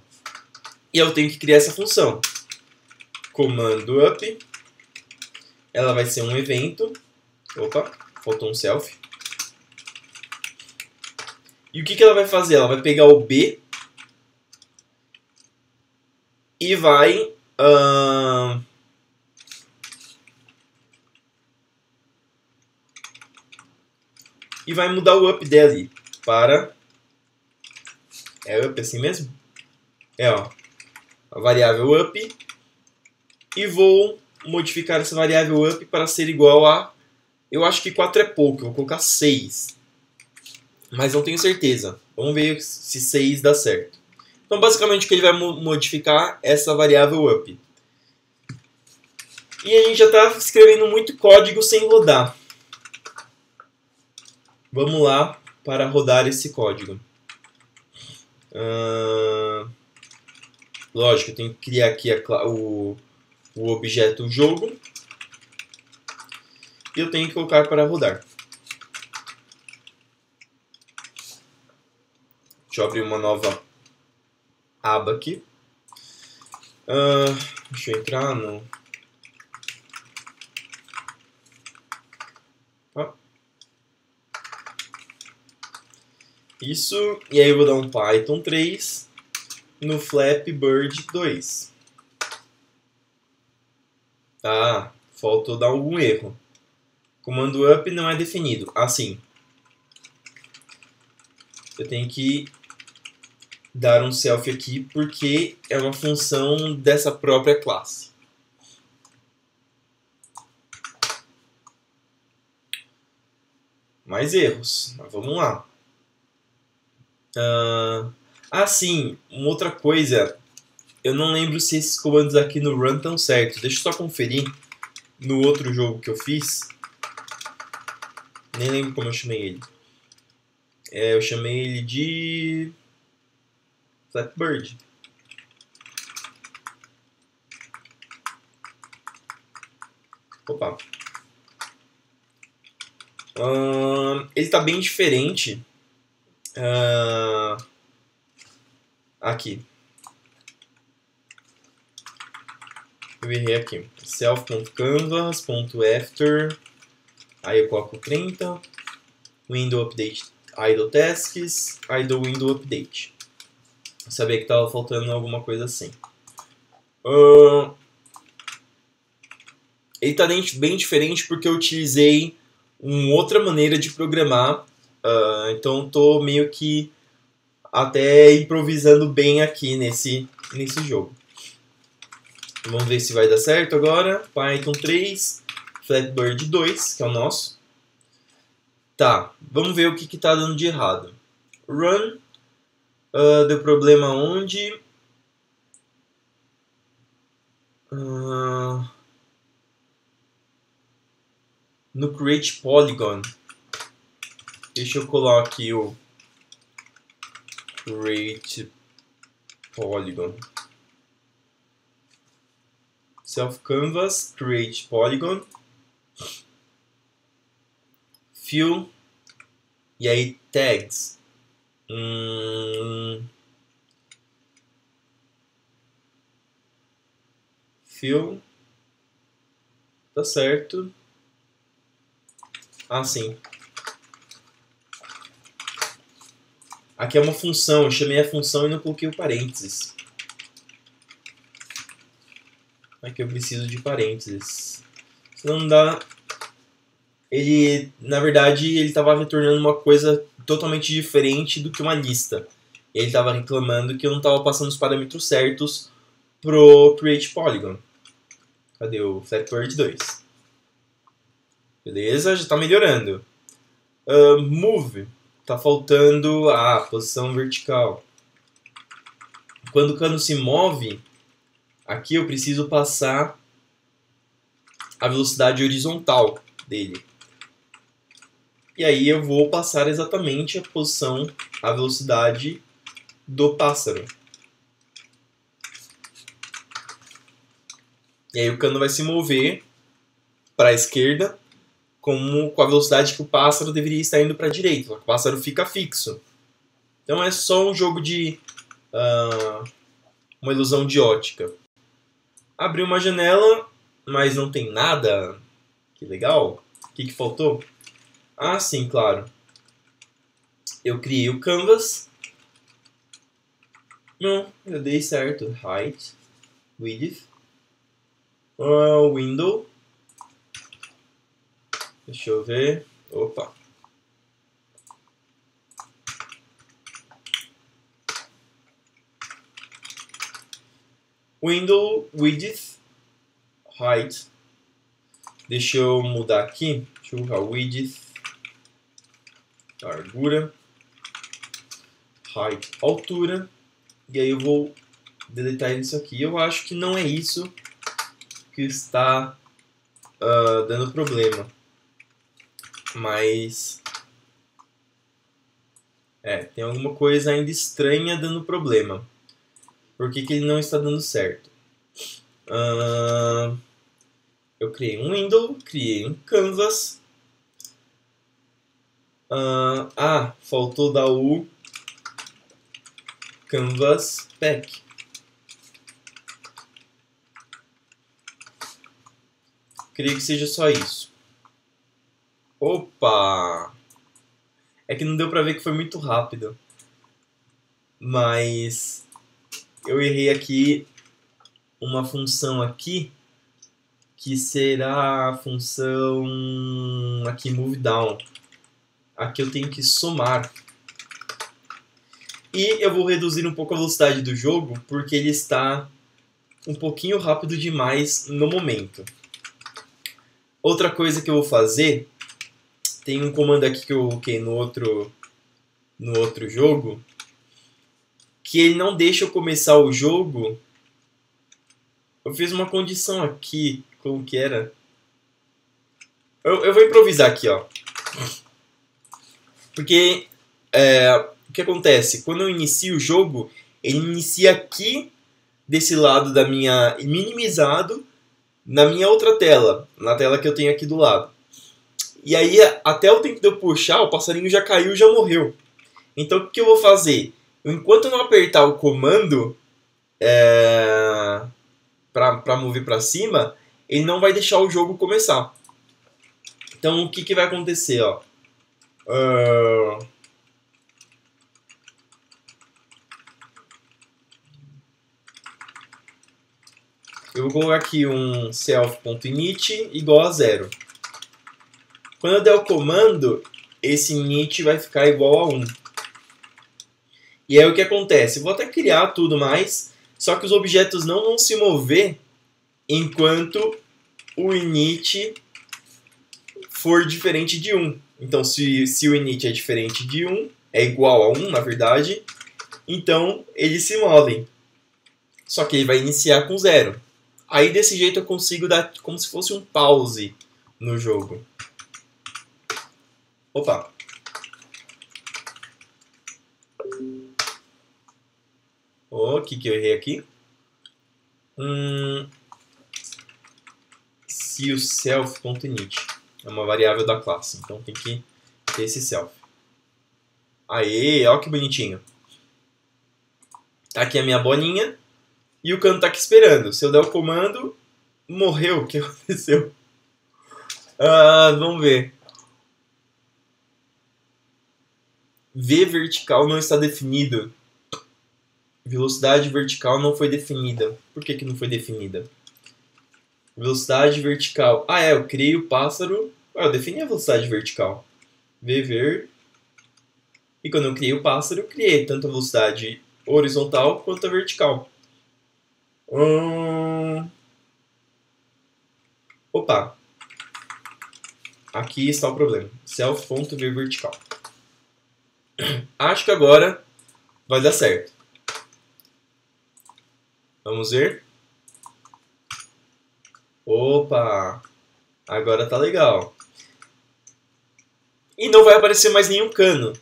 E eu tenho que criar essa função. comando up. Ela vai ser um evento. Opa, faltou um self. E o que ela vai fazer? Ela vai pegar o B e vai mudar o up dele para... É up assim mesmo? É, ó. A variável up. E vou modificar essa variável up para ser igual a... Eu acho que 4 é pouco, eu vou colocar 6. Mas não tenho certeza. Vamos ver se 6 dá certo. Então, basicamente, o que ele vai modificar é essa variável up. E a gente já está escrevendo muito código sem rodar. Vamos lá para rodar esse código. Lógico, eu tenho que criar aqui o objeto jogo. E eu tenho que colocar para rodar. Deixa eu abrir uma nova aba aqui. Deixa eu entrar no... Isso, e aí eu vou dar um Python 3 no Flappy Bird 2. Ah, faltou dar algum erro. Comando up não é definido. Assim. Eu tenho que dar um self aqui porque é uma função dessa própria classe. Mais erros. Mas vamos lá. Sim, uma outra coisa. Eu não lembro se esses comandos aqui no run estão certos. Deixa eu só conferir no outro jogo que eu fiz. Nem lembro como eu chamei ele. Eu chamei ele de Flappy Bird. Opa. Ele está bem diferente. Aqui. Eu errei aqui. Self.canvas.after. Aí eu coloco 30. Window update idle tasks. Idle window update. Eu sabia que estava faltando alguma coisa assim. Ele está bem diferente porque eu utilizei uma outra maneira de programar. Então estou meio que até improvisando bem aqui nesse jogo. Vamos ver se vai dar certo agora. Python 3, Flappy Bird 2, que é o nosso. Tá, vamos ver o que está dando de errado. Run. Deu problema onde? No Create Polygon. Deixa eu colocar aqui o Create Polygon. Self Canvas, Create Polygon. Fill. E aí tags. Fill. Tá certo. Sim. Aqui é uma função. Eu chamei a função e não coloquei o parênteses. Aqui eu preciso de parênteses. Senão não dá... Na verdade, ele estava retornando uma coisa totalmente diferente do que uma lista. Ele estava reclamando que eu não estava passando os parâmetros certos pro Create Polygon. Cadê o Flappy Bird 2? Beleza, já está melhorando. Move. Tá faltando a posição vertical. Quando o cano se move, aqui eu preciso passar a velocidade horizontal dele. E aí eu vou passar exatamente a posição, a velocidade do pássaro. E aí o cano vai se mover para a esquerda com a velocidade que o pássaro deveria estar indo para a direita. O pássaro fica fixo. Então é só um jogo de... uma ilusão de ótica. Abri uma janela, mas não tem nada. Que legal. O que faltou? Ah, sim, claro. Eu criei o canvas. Não, eu dei certo. Height, width, window. Deixa eu ver. Opa. Window, width, height. Deixa eu mudar aqui. Deixa eu colocar width, largura, height, altura. E aí eu vou deletar isso aqui. Eu acho que não é isso que está dando problema. Mas tem alguma coisa ainda estranha dando problema. Por que ele não está dando certo? Eu criei um window, criei um canvas. Faltou dar o canvas pack. Creio que seja só isso. Opa! É que não deu pra ver que foi muito rápido. Mas eu errei aqui uma função aqui que será a função aqui move down. Aqui eu tenho que somar. E eu vou reduzir um pouco a velocidade do jogo porque ele está um pouquinho rápido demais no momento. Outra coisa que eu vou fazer, tem um comando aqui que eu coloquei no outro jogo, que ele não deixa eu começar o jogo. Eu fiz uma condição aqui, como que era? Eu vou improvisar aqui, ó. Porque o que acontece? Quando eu inicio o jogo, ele inicia aqui desse lado da minha minimizado, na minha outra tela, na tela que eu tenho aqui do lado. E aí, até o tempo de eu puxar, o passarinho já caiu, já morreu. Então, o que eu vou fazer? Enquanto eu não apertar o comando para mover para cima, ele não vai deixar o jogo começar. Então, o que vai acontecer? Ó? Eu vou colocar aqui um self.init igual a 0. Quando eu der o comando, esse init vai ficar igual a 1. E aí o que acontece? Eu vou até criar tudo mais, só que os objetos não vão se mover enquanto o init for diferente de 1. Então, se o init é diferente de 1, é igual a 1, na verdade, então eles se movem. Só que ele vai iniciar com 0. Aí, desse jeito, eu consigo dar como se fosse um pause no jogo. Opa! O que eu errei aqui? Se o self.init é uma variável da classe, então tem que ter esse self. Aê, olha que bonitinho. Aqui é a minha bolinha e o cano tá aqui esperando. Se eu der o comando, morreu. O que aconteceu? Vamos ver. V vertical não está definido. Velocidade vertical não foi definida. Por que não foi definida? Velocidade vertical. Eu criei o pássaro. Eu defini a velocidade vertical. Ver. E quando eu criei o pássaro, eu criei tanto a velocidade horizontal quanto a vertical. Opa. Aqui está o problema. Self.vertical. Acho que agora vai dar certo. Vamos ver. Opa! Agora tá legal. E não vai aparecer mais nenhum cano.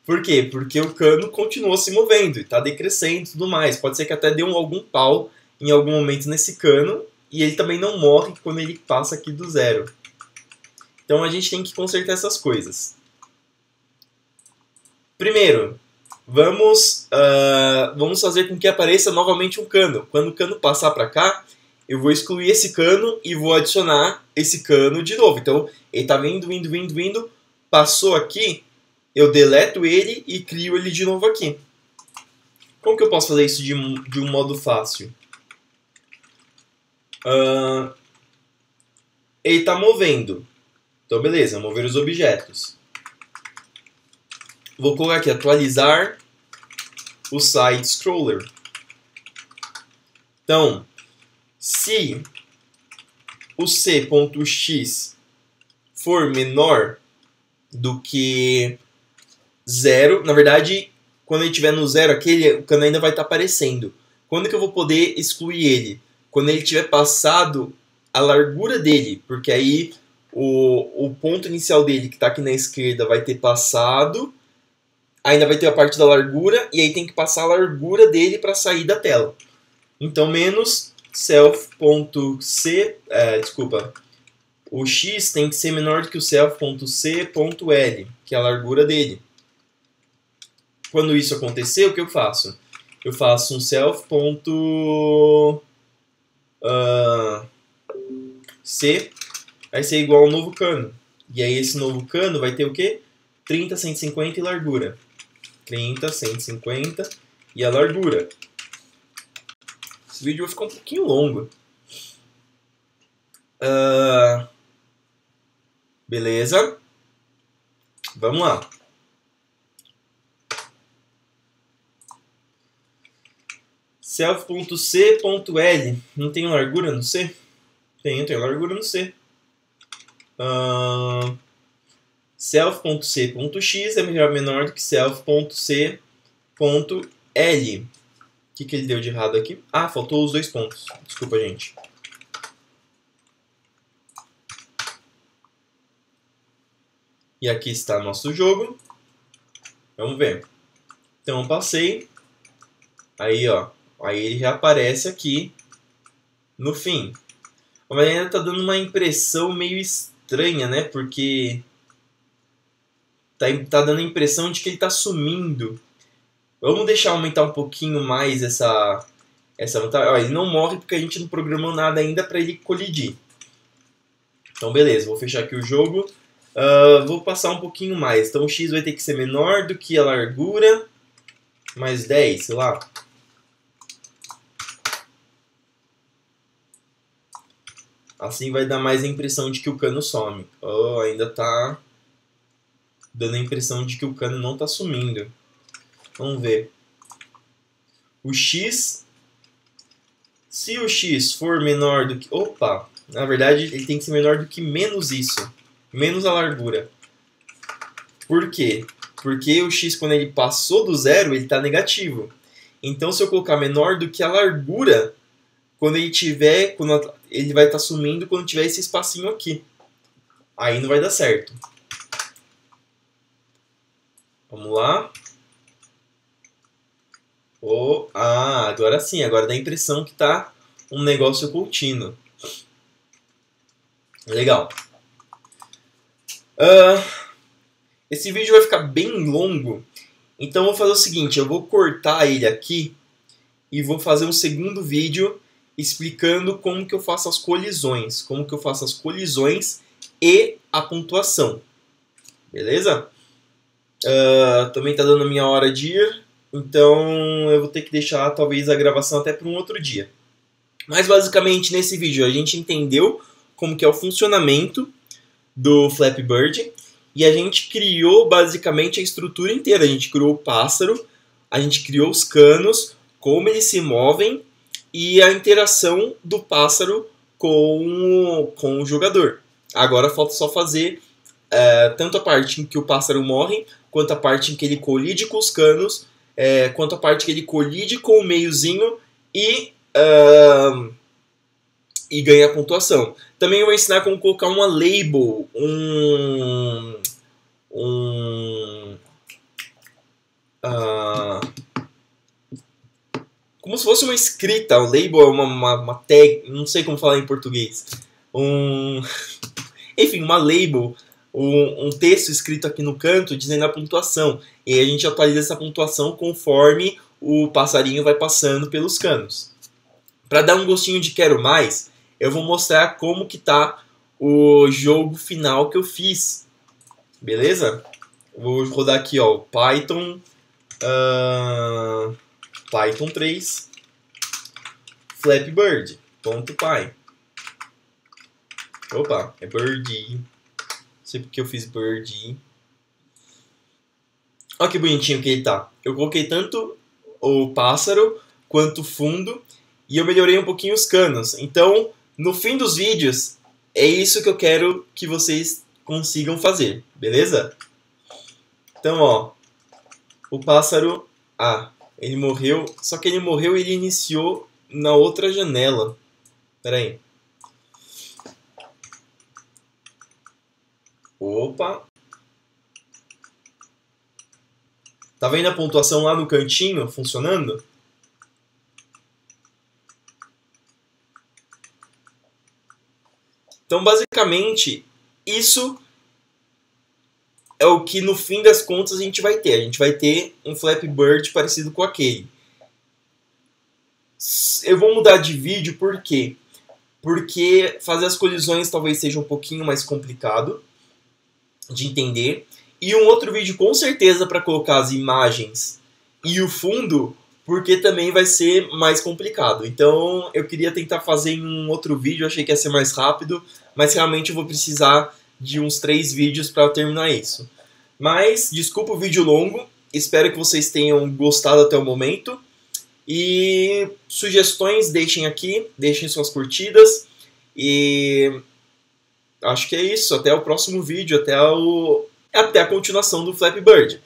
Por quê? Porque o cano continuou se movendo e está decrescendo e tudo mais. Pode ser que até dê algum pau em algum momento nesse cano e ele também não morre quando ele passa aqui do 0. Então a gente tem que consertar essas coisas. Primeiro, vamos fazer com que apareça novamente um cano. Quando o cano passar para cá, eu vou excluir esse cano e vou adicionar esse cano de novo. Então, ele está vindo, passou aqui, eu deleto ele e crio ele de novo aqui. Como que eu posso fazer isso de um modo fácil? Ele está movendo. Então, beleza, mover os objetos. Vou colocar aqui, atualizar o side scroller. Então, se o c.x for menor do que 0, na verdade, quando ele estiver no 0, o cano ainda vai estar aparecendo. Quando que eu vou poder excluir ele? Quando ele tiver passado a largura dele, porque aí o ponto inicial dele, que está aqui na esquerda, vai ter passado, ainda vai ter a parte da largura, e aí tem que passar a largura dele para sair da tela. Então, menos self.c, o x tem que ser menor do que o self.c.l, que é a largura dele. Quando isso acontecer, o que eu faço? Eu faço um self.c, vai ser igual ao novo cano. E aí esse novo cano vai ter o quê? 30, 150 e largura. 30, 150 e a largura. Esse vídeo vai ficar um pouquinho longo. Beleza. Vamos lá. Self.c.l. Não tem largura no C? Tem largura no C. Self.c.x é menor do que self.c.l. O que ele deu de errado aqui? Ah, faltou os 2 pontos. Desculpa, gente. E aqui está nosso jogo. Vamos ver. Então, eu passei. Aí, ó. Aí ele já aparece aqui no fim. Mas ainda tá dando uma impressão meio estranha, né? Porque tá dando a impressão de que ele tá sumindo. Vamos deixar aumentar um pouquinho mais essa vantagem. Ó, ele não morre porque a gente não programou nada ainda para ele colidir. Então, beleza. Vou fechar aqui o jogo. Vou passar um pouquinho mais. Então, o x vai ter que ser menor do que a largura. Mais 10, sei lá. Assim vai dar mais a impressão de que o cano some. Oh, ainda tá dando a impressão de que o cano não tá sumindo. Vamos ver. O x, se o x for menor do que... Opa! Na verdade, ele tem que ser menor do que menos isso. Menos a largura. Por quê? Porque o x, quando ele passou do 0, ele está negativo. Então, se eu colocar menor do que a largura, quando ele vai estar sumindo quando tiver esse espacinho aqui. Aí não vai dar certo. Vamos lá. Agora sim. Agora dá a impressão que está um negócio contínuo. Legal. Esse vídeo vai ficar bem longo. Então eu vou fazer o seguinte. Eu vou cortar ele aqui. E vou fazer um segundo vídeo explicando como que eu faço as colisões. Como que eu faço as colisões e a pontuação. Beleza? Também está dando a minha hora de ir. Então eu vou ter que deixar talvez a gravação até para um outro dia. Mas basicamente nesse vídeo a gente entendeu como que é o funcionamento do Flappy Bird. E a gente criou basicamente a estrutura inteira. A gente criou o pássaro, a gente criou os canos, como eles se movem e a interação do pássaro com o jogador. Agora falta só fazer tanto a parte em que o pássaro morre, quanto a parte em que ele colide com os canos, quanto a parte que ele colide com o meiozinho e ganha a pontuação. Também eu vou ensinar como colocar uma label, como se fosse uma escrita. O label é uma tag, não sei como falar em português. Enfim, uma label, um texto escrito aqui no canto dizendo a pontuação. E aí a gente atualiza essa pontuação conforme o passarinho vai passando pelos canos. Para dar um gostinho de quero mais, eu vou mostrar como que tá o jogo final que eu fiz. Beleza? Vou rodar aqui, ó, Python, Python 3, Flappy Bird.py. Opa, é Bird. Não sei porque eu fiz Bird. Olha que bonitinho que ele tá. Eu coloquei tanto o pássaro quanto o fundo e eu melhorei um pouquinho os canos. Então, no fim dos vídeos, é isso que eu quero que vocês consigam fazer, beleza? Então, ó, o pássaro, ele morreu, só que ele morreu e ele iniciou na outra janela. Pera aí. Opa. Tá vendo a pontuação lá no cantinho funcionando? Então, basicamente, isso é o que no fim das contas a gente vai ter. A gente vai ter um Flappy Bird parecido com aquele. Eu vou mudar de vídeo por quê? Porque fazer as colisões talvez seja um pouquinho mais complicado de entender. E um outro vídeo com certeza para colocar as imagens e o fundo, porque também vai ser mais complicado. Então eu queria tentar fazer em um outro vídeo, achei que ia ser mais rápido, mas realmente eu vou precisar de uns 3 vídeos para terminar isso. Mas desculpa o vídeo longo, espero que vocês tenham gostado até o momento. E sugestões deixem aqui, deixem suas curtidas. E acho que é isso, até o próximo vídeo, até a continuação do Flappy Bird.